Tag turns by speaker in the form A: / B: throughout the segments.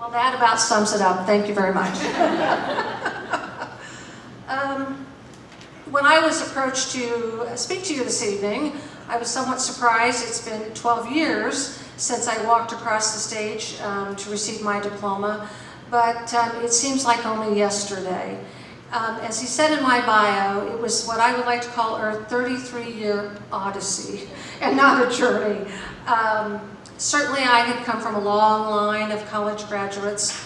A: Well, that about sums it up. Thank you very much. When I was approached to speak to you this evening, I was somewhat surprised. It's been 12 years since I walked across the stage to receive my diploma, but it seems like only yesterday. As he said in my bio, it was what I would like to call our 33-year odyssey, and not a journey. Certainly I had come from a long line of college graduates.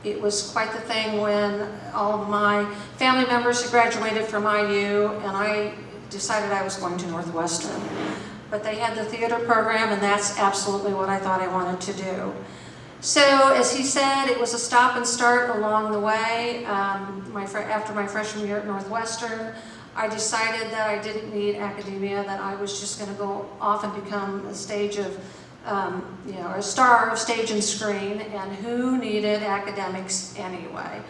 A: It was quite the thing when all of my family members had graduated from IU, and I decided I was going to Northwestern. But they had the theater program, and that's absolutely what I thought I wanted to do. So, as he said, it was a stop and start along the way. After my freshman year at Northwestern, I decided that I didn't need academia, that I was just going to go off and become a star of stage and screen, and who needed academics anyway?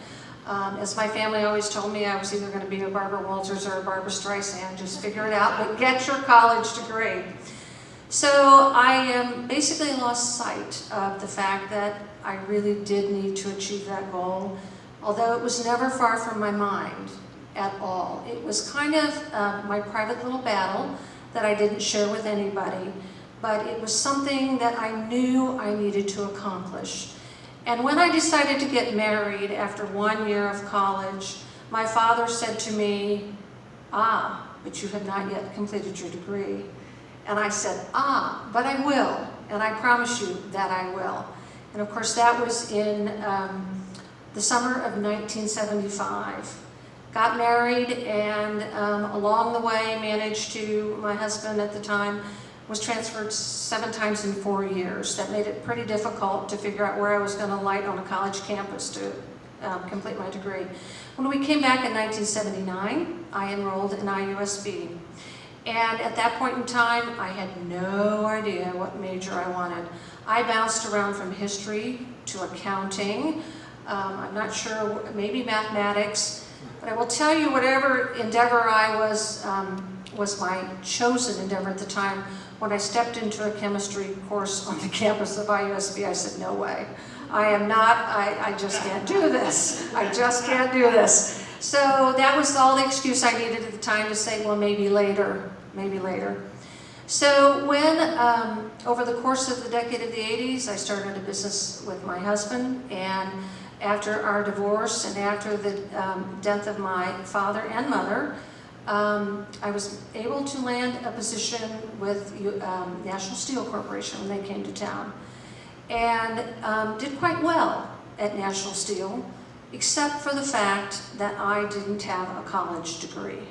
A: As my family always told me, I was either going to be a Barbara Walters or a Barbara Streisand, just figure it out, but get your college degree. So I basically lost sight of the fact that I really did need to achieve that goal, although it was never far from my mind at all. It was kind of my private little battle that I didn't share with anybody, but it was something that I knew I needed to accomplish. And when I decided to get married after 1 year of college, my father said to me, but you have not yet completed your degree. And I said, but I will, and I promise you that I will. And of course that was in the summer of 1975. Got married, and along the way my husband at the time was transferred 7 times in 4 years. That made it pretty difficult to figure out where I was going to light on a college campus to complete my degree. When we came back in 1979, I enrolled in IUSB. And at that point in time, I had no idea what major I wanted. I bounced around from history to accounting. I'm not sure, maybe mathematics. But I will tell you, whatever endeavor I was my chosen endeavor at the time. When I stepped into a chemistry course on the campus of IUSB, I said, no way. I just can't do this. I just can't do this. So that was all the excuse I needed at the time to say, well, maybe later, maybe later. So when, over the course of the decade of the 80s, I started a business with my husband, and after our divorce and after the death of my father and mother, I was able to land a position with National Steel Corporation when they came to town, and did quite well at National Steel, except for the fact that I didn't have a college degree.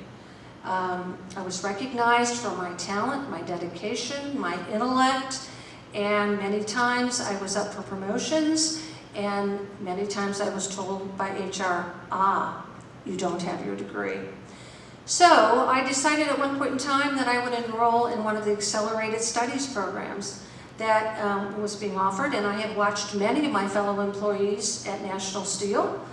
A: I was recognized for my talent, my dedication, my intellect, and many times I was up for promotions, and many times I was told by HR, you don't have your degree. So I decided at one point in time that I would enroll in one of the accelerated studies programs that was being offered, and I had watched many of my fellow employees at National Steel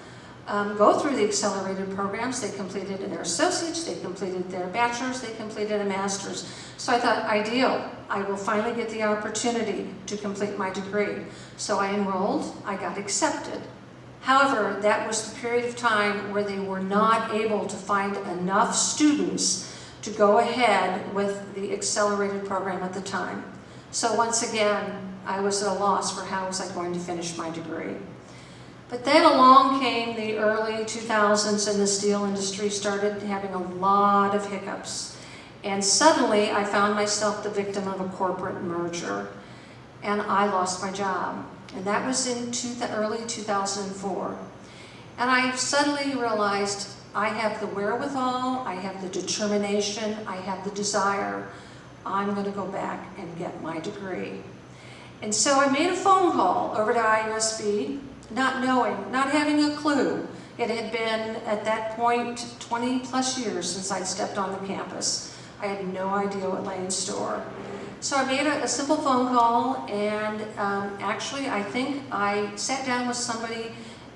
A: go through the accelerated programs. They completed their associates, they completed their bachelor's, they completed a master's. So I thought, ideal, I will finally get the opportunity to complete my degree. So I enrolled, I got accepted. However, that was the period of time where they were not able to find enough students to go ahead with the accelerated program at the time. So once again, I was at a loss for how was I going to finish my degree. But then along came the early 2000s, and the steel industry started having a lot of hiccups. And suddenly I found myself the victim of a corporate merger, and I lost my job. And that was in early 2004. And I suddenly realized I have the wherewithal, I have the determination, I have the desire. I'm going to go back and get my degree. And so I made a phone call over to IUSB, not knowing, not having a clue. It had been, at that point, 20 plus years since I'd stepped on the campus. I had no idea what lay in store. So I made a simple phone call, and actually I think I sat down with somebody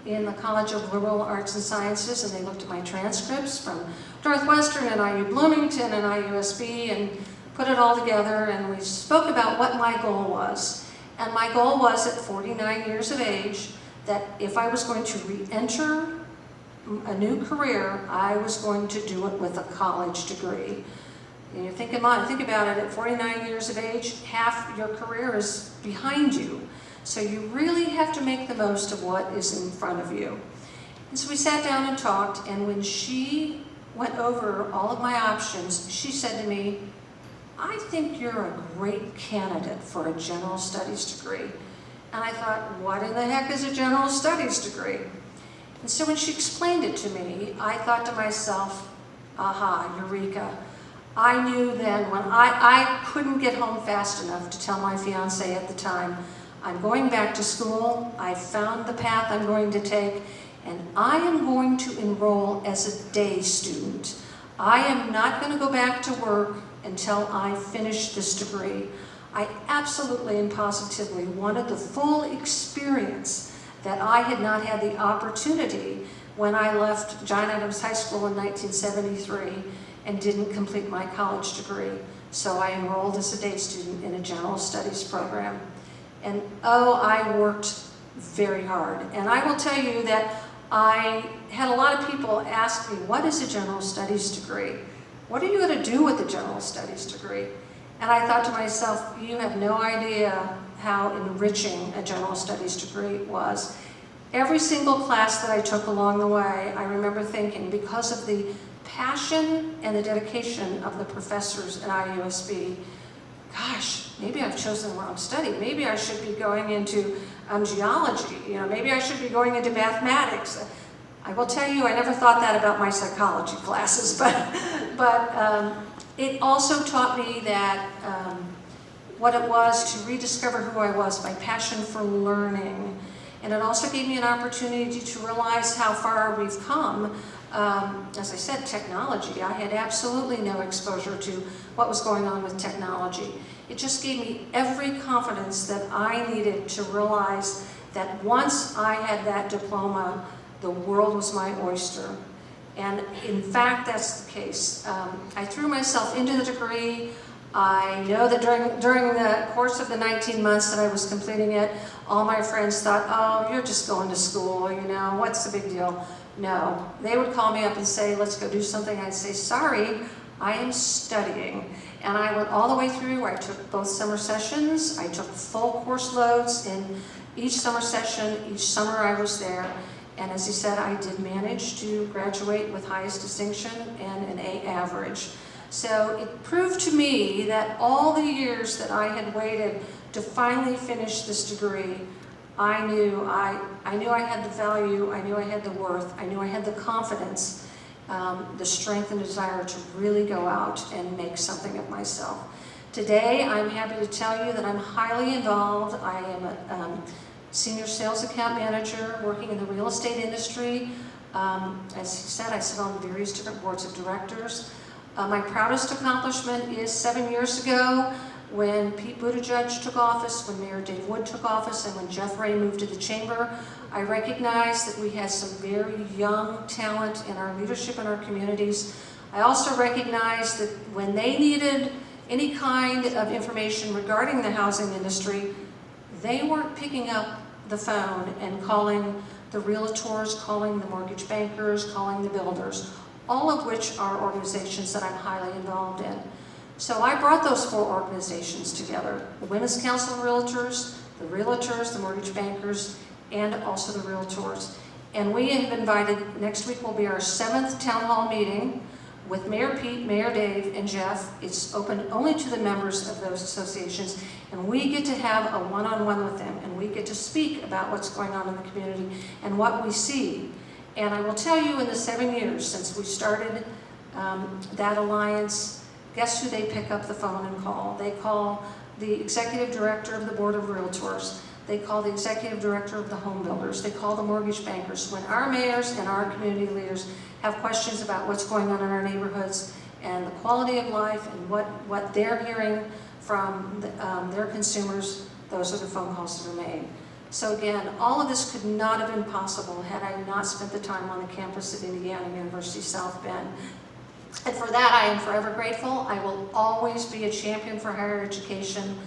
A: in the College of Liberal Arts and Sciences, and they looked at my transcripts from Northwestern and IU Bloomington and IUSB and put it all together, and we spoke about what my goal was. And my goal was at 49 years of age that if I was going to re-enter a new career, I was going to do it with a college degree. And you think about it, at 49 years of age, half your career is behind you. So you really have to make the most of what is in front of you. And so we sat down and talked, and when she went over all of my options, she said to me, I think you're a great candidate for a general studies degree. And I thought, what in the heck is a general studies degree? And so when she explained it to me, I thought to myself, aha, eureka. I knew then when I couldn't get home fast enough to tell my fiance at the time, I'm going back to school, I found the path I'm going to take, and I am going to enroll as a day student. I am not going to go back to work until I finish this degree. I absolutely and positively wanted the full experience that I had not had the opportunity when I left John Adams High School in 1973 and didn't complete my college degree. So I enrolled as a day student in a general studies program. And oh, I worked very hard. And I will tell you that I had a lot of people ask me, what is a general studies degree? What are you going to do with a general studies degree? And I thought to myself, you have no idea how enriching a general studies degree was. Every single class that I took along the way, I remember thinking, because of the passion and the dedication of the professors at IUSB, gosh, maybe I've chosen the wrong study. Maybe I should be going into geology. Maybe I should be going into mathematics. I will tell you, I never thought that about my psychology classes, but it also taught me that what it was to rediscover who I was, my passion for learning. And it also gave me an opportunity to realize how far we've come. As I said, technology. I had absolutely no exposure to what was going on with technology. It just gave me every confidence that I needed to realize that once I had that diploma, the world was my oyster. And in fact, that's the case. I threw myself into the degree. I know that during the course of the 19 months that I was completing it, all my friends thought, oh, you're just going to school, what's the big deal? No, they would call me up and say, let's go do something. I'd say, sorry, I am studying. And I went all the way through. I took both summer sessions. I took full course loads in each summer session. Each summer I was there. And as he said, I did manage to graduate with highest distinction and an A average. So it proved to me that all the years that I had waited to finally finish this degree, I knew I had the value, I knew I had the worth, I knew I had the confidence, the strength and desire to really go out and make something of myself. Today, I'm happy to tell you that I'm highly involved. I am a senior sales account manager working in the real estate industry. As he said, I sit on various different boards of directors. My proudest accomplishment is 7 years ago when Pete Buttigieg took office, when Mayor Dave Wood took office, and when Jeff Ray moved to the chamber. I recognized that we had some very young talent in our leadership in our communities. I also recognized that when they needed any kind of information regarding the housing industry, they weren't picking up the phone and calling the realtors, calling the mortgage bankers, calling the builders, all of which are organizations that I'm highly involved in. So I brought those 4 organizations together: the Women's Council of Realtors, the mortgage bankers, and also the realtors. And we have invited, next week will be our 7th town hall meeting with Mayor Pete, Mayor Dave, and Jeff. It's open only to the members of those associations, and we get to have a one-on-one with them, and we get to speak about what's going on in the community and what we see. And I will tell you, in the 7 years since we started that alliance, guess who they pick up the phone and call? They call the executive director of the Board of Realtors. They call the executive director of the home builders. They call the mortgage bankers. When our mayors and our community leaders have questions about what's going on in our neighborhoods and the quality of life and what they're hearing from their consumers, those are the phone calls that are made. So again, all of this could not have been possible had I not spent the time on the campus at Indiana University South Bend. And for that, I am forever grateful. I will always be a champion for higher education,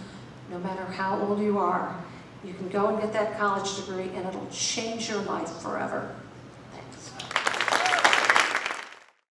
A: no matter how old you are, you can go and get that college degree and it'll change your life forever.